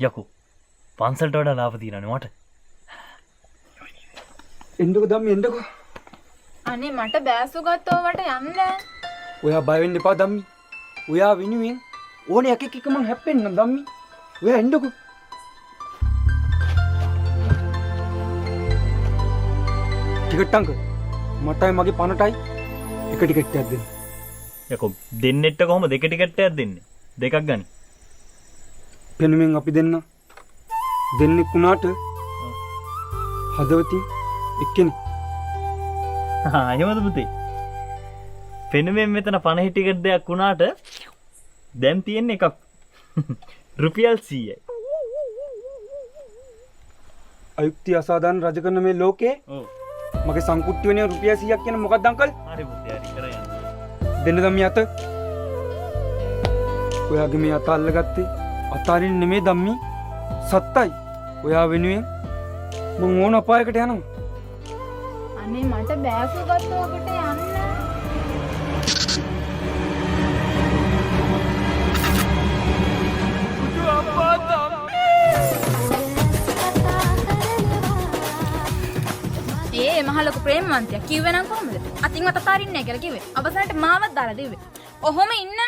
යකෝ පන්සලට වඩා ලාභ තියෙනනේ මට. එන්නකො ධම්මි එන්නකො. අනේ මට බෑසු ගත්තවට යන්න. ඔයා බය වෙන්න එපා ධම්මි. ඔයා විනුවෙන් ඕනේ එකෙක් එක මං හැප්පෙන්නම් ධම්මි. ඔයා එන්නකො. ටිකට් අංක මටයි මගේ පනටයි එක ටිකට් එකක් දෙන්න. යකෝ දෙන්නෙට කොහොම දෙක ටිකට් එකක් දෙන්නේ? දෙකක් ගනි. පෙනුමෙන් අපි දෙන්න දෙන්නෙක් වුණාට හදවතින් එක්කෙනෙක්. එහෙමද පුතේ? පෙනුමෙන් මෙතන 50 ටිකට් දෙයක් වුණාට දැන් තියෙන්නේ එකක්. රුපියල් 100යි. අයුක්තිය අසාධාරණ රජ කරන මේ ලෝකේ ඔව්. මගේ සංකුට්ටි වෙනේ රුපියල් 100ක් කියන මොකක්ද අංකල්? හරි පුතේ හරි කරා යන්න. දෙන්න ධම්මි අත. ඔයාගේ මේ අත අල්ලගත්තේ අතාරින් නෙමෙයි ධම්මි. සත්තයි. ඔයා වෙනුවෙන් මං ඕන අපායකට යනවා. අනේ මට බෑසු ගත්තවට යන්න. ඒ මහ ලොකු ප්‍රේමවන්තයා කිව්වේ නම් කොහමද? අතින් අත අතාරින්නේ නැහැ කියලා කිව්වේ. අවසානට මාවත් දාලා දිව්වේ. ඔහොම ඉන්න